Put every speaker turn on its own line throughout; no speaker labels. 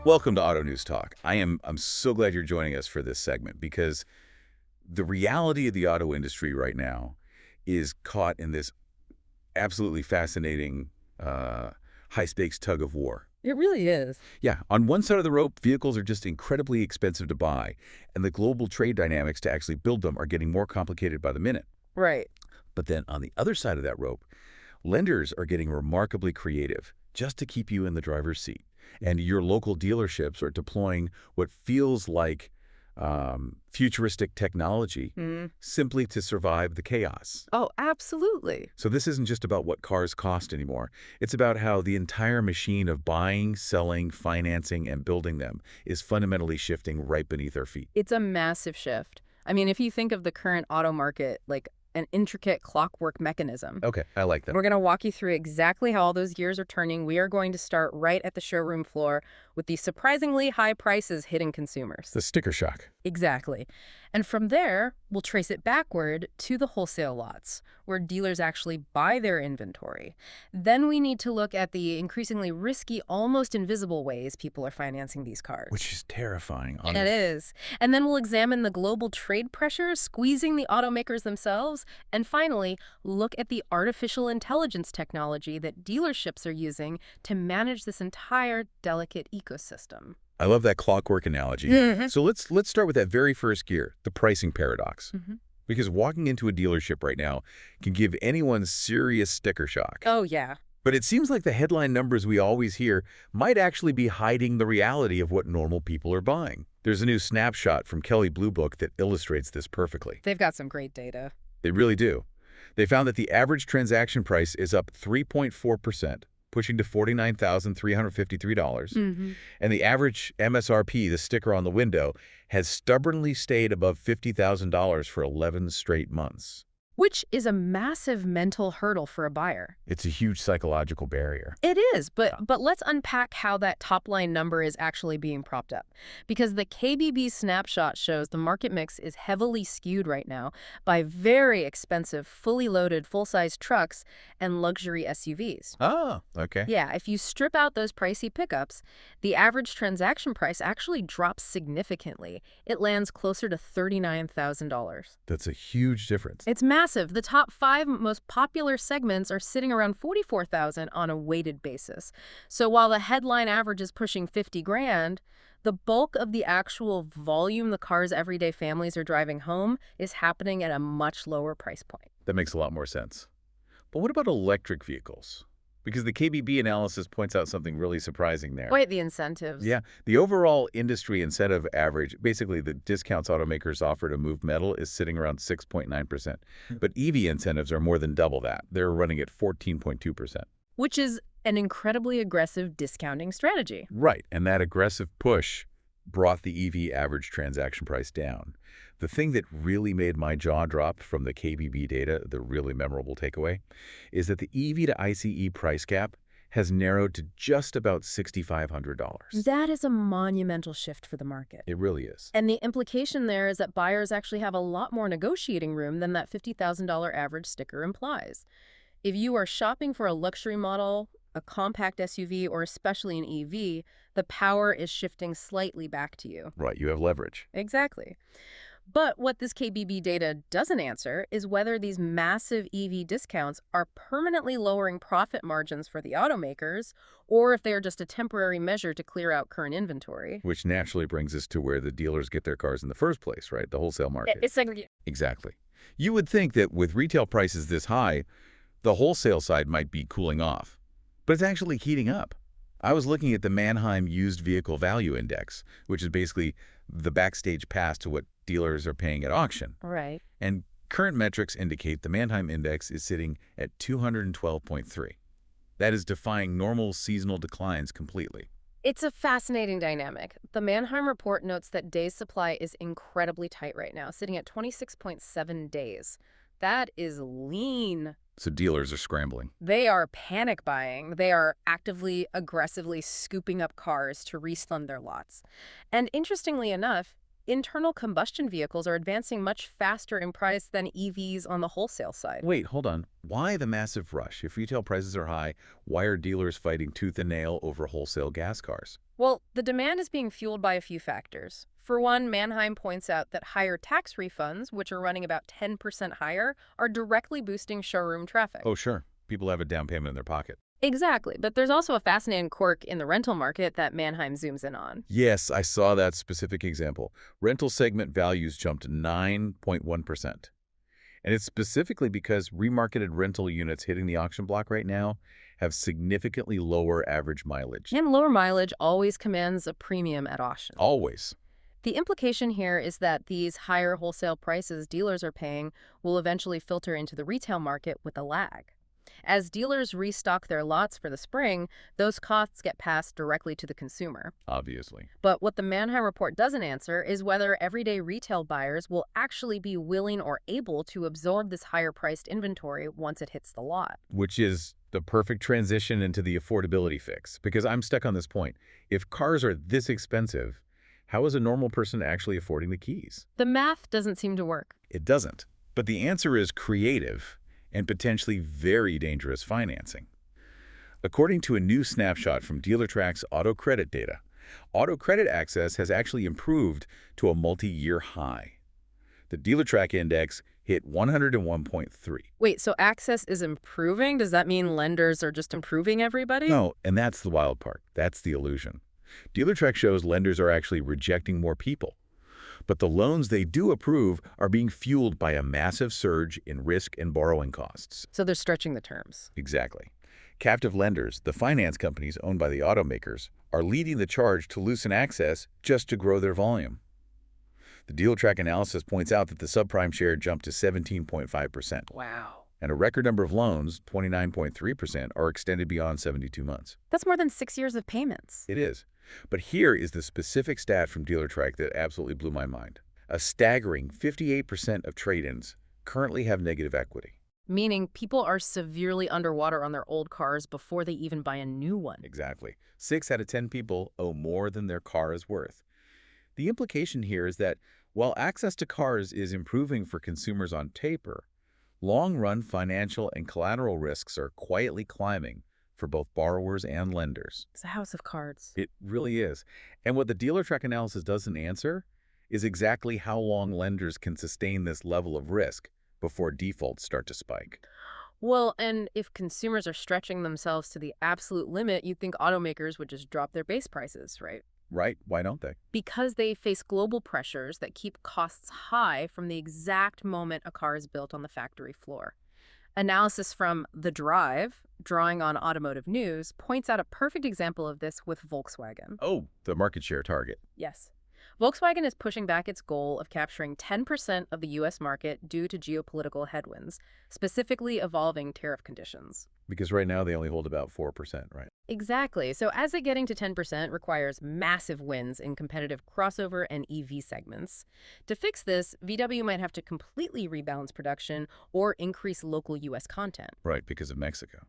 Welcome to Auto News Talk. I'm so glad you're joining us for this segment because the reality of the auto industry right now is caught in this absolutely fascinating high-stakes tug of war.
It really is.
Yeah, on one side of the rope, vehicles are just incredibly expensive to buy, and the global trade dynamics to actually build them are getting more complicated by the minute.
Right.
But then on the other side of that rope, lenders are getting remarkably creative just to keep you in the driver's seat. And your local dealerships are deploying what feels like futuristic technology simply to survive the chaos.
Oh, absolutely.
So this isn't just about what cars cost anymore. It's about how the entire machine of buying, selling, financing, and building them is fundamentally shifting right beneath our feet.
It's a massive shift. I mean, if you think of the current auto market like an intricate clockwork mechanism.
Okay, I like that.
We're going to walk you through exactly how all those gears are turning. We are going to start right at the showroom floor with the surprisingly high prices hitting consumers.
The sticker shock.
Exactly. And from there, we'll trace it backward to the wholesale lots, where dealers actually buy their inventory. Then we need to look at the increasingly risky, almost invisible ways people are financing these cars.
Which is terrifying.
It is. And then we'll examine the global trade pressures squeezing the automakers themselves. And finally, look at the artificial intelligence technology that dealerships are using to manage this entire delicate ecosystem.
I love that clockwork analogy. So let's start with that very first gear, the pricing paradox. Because walking into a dealership right now can give anyone serious sticker shock.
Oh, yeah.
But it seems like the headline numbers we always hear might actually be hiding the reality of what normal people are buying. There's a new snapshot from Kelley Blue Book that illustrates this perfectly.
They've got some great data.
They really do. They found that the average transaction price is up 3.4%. Pushing to $49,353. And the average MSRP, the sticker on the window, has stubbornly stayed above $50,000 for 11 straight months.
Which is a massive mental hurdle for a buyer.
It's a huge psychological barrier.
It is, but let's unpack how that top-line number is actually being propped up. Because the KBB snapshot shows the market mix is heavily skewed right now by very expensive, fully loaded, full-size trucks and luxury SUVs.
Oh, okay.
Yeah, if you strip out those pricey pickups, the average transaction price actually drops significantly. It lands closer to $39,000.
That's a huge difference.
It's massive. The top 5 most popular segments are sitting around $44,000 on a weighted basis. So while the headline average is pushing 50 grand, the bulk of the actual volume the car's everyday families are driving home is happening at a much lower price point.
That makes a lot more sense. But what about electric vehicles? Because the KBB analysis points out something really surprising there.
Wait, the incentives.
Yeah, the overall industry incentive average, basically the discounts automakers offer to move metal, is sitting around 6.9%. But EV incentives are more than double that. They're running at 14.2%.
Which is an incredibly aggressive discounting strategy.
Right, and that aggressive push brought the EV average transaction price down. The thing that really made my jaw drop from the KBB data, the really memorable takeaway, is that the EV to ICE price gap has narrowed to just about $6,500.
That is a monumental shift for the market.
It really is.
And the implication there is that buyers actually have a lot more negotiating room than that $50,000 average sticker implies. If you are shopping for a luxury model, a compact SUV, or especially an EV, the power is shifting slightly back to you.
Right, you have leverage.
Exactly. But what this KBB data doesn't answer is whether these massive EV discounts are permanently lowering profit margins for the automakers, or if they are just a temporary measure to clear out current inventory.
Which naturally brings us to where the dealers get their cars in the first place, right? The wholesale market.
It's like...
Exactly. You would think that with retail prices this high, the wholesale side might be cooling off. But it's actually heating up. I was looking at the Manheim Used Vehicle Value Index, which is basically the backstage pass to what dealers are paying at auction.
Right.
And current metrics indicate the Manheim Index is sitting at 212.3. That is defying normal seasonal declines completely.
It's a fascinating dynamic. The Manheim report notes that days supply is incredibly tight right now, sitting at 26.7 days. That is lean.
So dealers are scrambling.
They are panic buying. They are actively, aggressively scooping up cars to reslun their lots. And interestingly enough, internal combustion vehicles are advancing much faster in price than EVs on the wholesale side.
Wait, hold on. Why the massive rush? If retail prices are high, why are dealers fighting tooth and nail over wholesale gas cars?
Well, the demand is being fueled by a few factors. For one, Manheim points out that higher tax refunds, which are running about 10% higher, are directly boosting showroom traffic.
Oh, sure. People have a down payment in their pocket.
Exactly, but there's also a fascinating quirk in the rental market that Manheim zooms in on.
Yes, I saw that specific example. Rental segment values jumped 9.1%. And it's specifically because remarketed rental units hitting the auction block right now have significantly lower average mileage.
And lower mileage always commands a premium at auction.
Always.
The implication here is that these higher wholesale prices dealers are paying will eventually filter into the retail market with a lag. As dealers restock their lots for the spring, those costs get passed directly to the consumer.
Obviously.
But what the Manheim report doesn't answer is whether everyday retail buyers will actually be willing or able to absorb this higher-priced inventory once it hits the lot.
Which is the perfect transition into the affordability fix. Because I'm stuck on this point. If cars are this expensive, how is a normal person actually affording the keys?
The math doesn't seem to work.
It doesn't. But the answer is creative and potentially very dangerous financing. According to a new snapshot from DealerTrack's auto credit data, auto credit access has actually improved to a multi-year high. The DealerTrack index hit 101.3.
Wait, so access is improving? Does that mean lenders are just improving everybody?
No, and that's the wild part. That's the illusion. DealerTrack shows lenders are actually rejecting more people. But the loans they do approve are being fueled by a massive surge in risk and borrowing costs.
So they're stretching the terms.
Exactly. Captive lenders, the finance companies owned by the automakers, are leading the charge to loosen access just to grow their volume. The DealerTrack analysis points out that the subprime share jumped to 17.5%.
Wow.
And a record number of loans, 29.3%, are extended beyond 72 months.
That's more than 6 years of payments.
It is. But here is the specific stat from DealerTrack that absolutely blew my mind. A staggering 58% of trade-ins currently have negative equity.
Meaning people are severely underwater on their old cars before they even buy a new one.
Exactly. 6 out of 10 people owe more than their car is worth. The implication here is that while access to cars is improving for consumers on paper, long-run financial and collateral risks are quietly climbing for both borrowers and lenders.
It's a house of cards.
It really is. And what the DealerTrack analysis doesn't answer is exactly how long lenders can sustain this level of risk before defaults start to spike.
Well, and if consumers are stretching themselves to the absolute limit, you'd think automakers would just drop their base prices, right?
Right? Why don't they?
Because they face global pressures that keep costs high from the exact moment a car is built on the factory floor. Analysis from The Drive, drawing on automotive news, points out a perfect example of this with Volkswagen.
Oh, the market share target.
Yes. Volkswagen is pushing back its goal of capturing 10% of the U.S. market due to geopolitical headwinds, specifically evolving tariff conditions.
Because right now they only hold about 4%, right?
Exactly. So as it getting to 10% requires massive wins in competitive crossover and EV segments. To fix this, VW might have to completely rebalance production or increase local U.S. content.
Right, because of Mexico.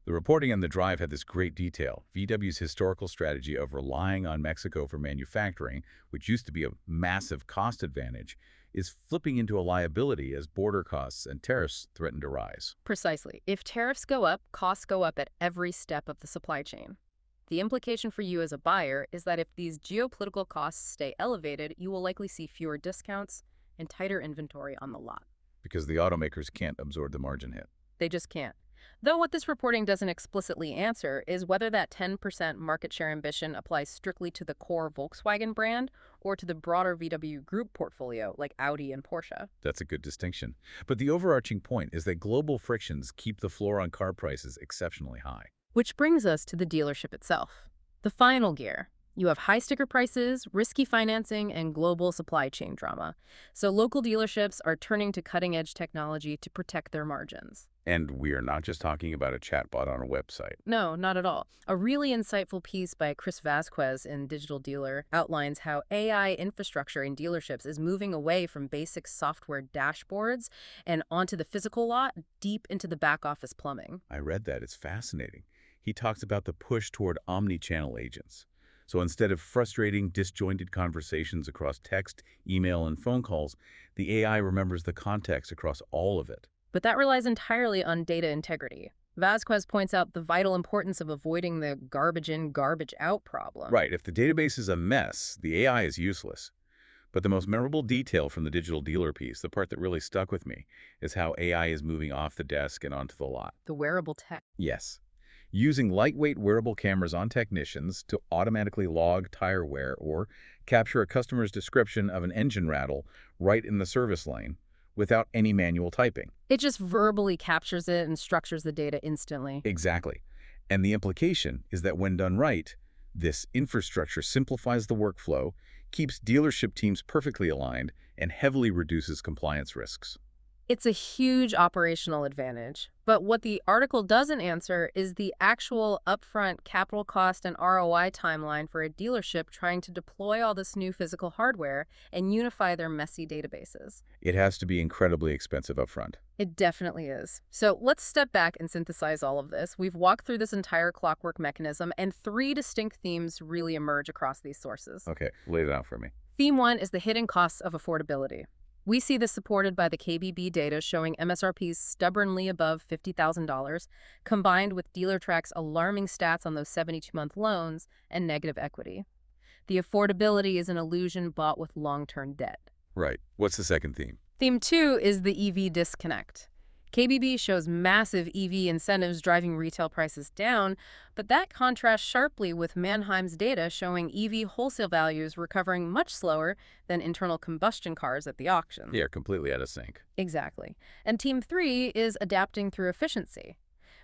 The reporting on The Drive had this great detail. VW's historical strategy of relying on Mexico for manufacturing, which used to be a massive cost advantage, is flipping into a liability as border costs and tariffs threaten to rise.
Precisely. If tariffs go up, costs go up at every step of the supply chain. The implication for you as a buyer is that if these geopolitical costs stay elevated, you will likely see fewer discounts and tighter inventory on the lot.
Because the automakers can't absorb the margin hit.
They just can't. Though what this reporting doesn't explicitly answer is whether that 10% market share ambition applies strictly to the core Volkswagen brand or to the broader VW Group portfolio like Audi and Porsche.
That's a good distinction. But the overarching point is that global frictions keep the floor on car prices exceptionally high.
Which brings us to the dealership itself. The final gear. You have high sticker prices, risky financing, and global supply chain drama. So local dealerships are turning to cutting-edge technology to protect their margins.
And we are not just talking about a chatbot on a website.
No, not at all. A really insightful piece by Chris Vasquez in Digital Dealer outlines how AI infrastructure in dealerships is moving away from basic software dashboards and onto the physical lot, deep into the back office plumbing.
I read that. It's fascinating. He talks about the push toward omni-channel agents. So instead of frustrating, disjointed conversations across text, email, and phone calls, the AI remembers the context across all of it.
But that relies entirely on data integrity. Vasquez points out the vital importance of avoiding the garbage in, garbage out problem.
Right, if the database is a mess, the AI is useless. But the most memorable detail from the digital dealer piece, the part that really stuck with me, is how AI is moving off the desk and onto the lot.
The wearable tech.
Yes. Using lightweight wearable cameras on technicians to automatically log tire wear or capture a customer's description of an engine rattle right in the service lane without any manual typing.
It just verbally captures it and structures the data instantly.
Exactly. And the implication is that when done right, this infrastructure simplifies the workflow, keeps dealership teams perfectly aligned, and heavily reduces compliance risks.
It's a huge operational advantage. But what the article doesn't answer is the actual upfront capital cost and ROI timeline for a dealership trying to deploy all this new physical hardware and unify their messy databases.
It has to be incredibly expensive upfront.
It definitely is. So let's step back and synthesize all of this. We've walked through this entire clockwork mechanism, and three distinct themes really emerge across these sources.
Okay, lay it out for me.
Theme one is the hidden costs of affordability. We see this supported by the KBB data showing MSRPs stubbornly above $50,000, combined with DealerTrack's alarming stats on those 72-month loans and negative equity. The affordability is an illusion bought with long-term debt.
Right. What's the second theme?
Theme two is the EV disconnect. KBB shows massive EV incentives driving retail prices down, but that contrasts sharply with Manheim's data showing EV wholesale values recovering much slower than internal combustion cars at the auction.
Yeah, completely out of sync.
Exactly. And Team 3 is adapting through efficiency.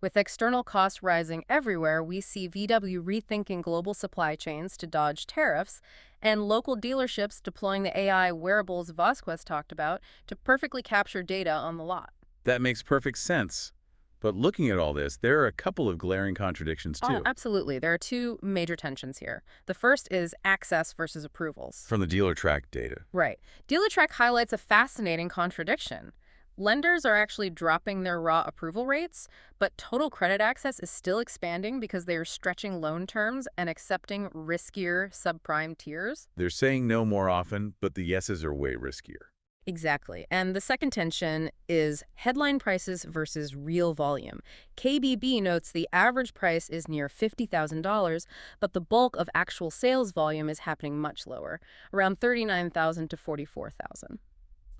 With external costs rising everywhere, we see VW rethinking global supply chains to dodge tariffs, and local dealerships deploying the AI wearables Vasquez talked about to perfectly capture data on the lot.
That makes perfect sense. But looking at all this, there are a couple of glaring contradictions, too.
Oh, absolutely. There are two major tensions here. The first is access versus approvals.
From the DealerTrack data.
Right. DealerTrack highlights a fascinating contradiction. Lenders are actually dropping their raw approval rates, but total credit access is still expanding because they are stretching loan terms and accepting riskier subprime tiers.
They're saying no more often, but the yeses are way riskier.
Exactly. And the second tension is headline prices versus real volume. KBB notes the average price is near $50,000, but the bulk of actual sales volume is happening much lower, around $39,000 to $44,000.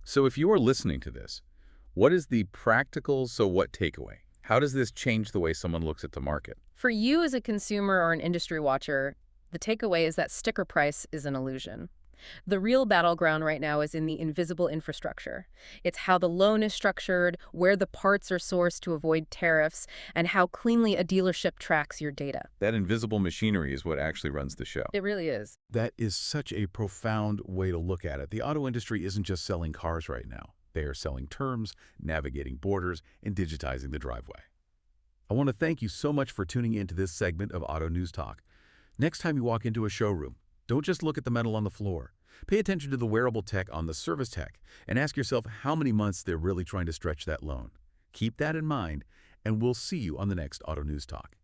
So if you are listening to this, what is the practical so what takeaway? How does this change the way someone looks at the market?
For you as a consumer or an industry watcher, the takeaway is that sticker price is an illusion. The real battleground right now is in the invisible infrastructure. It's how the loan is structured, where the parts are sourced to avoid tariffs, and how cleanly a dealership tracks your data.
That invisible machinery is what actually runs the show.
It really is.
That is such a profound way to look at it. The auto industry isn't just selling cars right now. They are selling terms, navigating borders, and digitizing the driveway. I want to thank you so much for tuning into this segment of Auto News Talk. Next time you walk into a showroom, don't just look at the metal on the floor. Pay attention to the wearable tech on the service tech and ask yourself how many months they're really trying to stretch that loan. Keep that in mind, and we'll see you on the next Auto News Talk.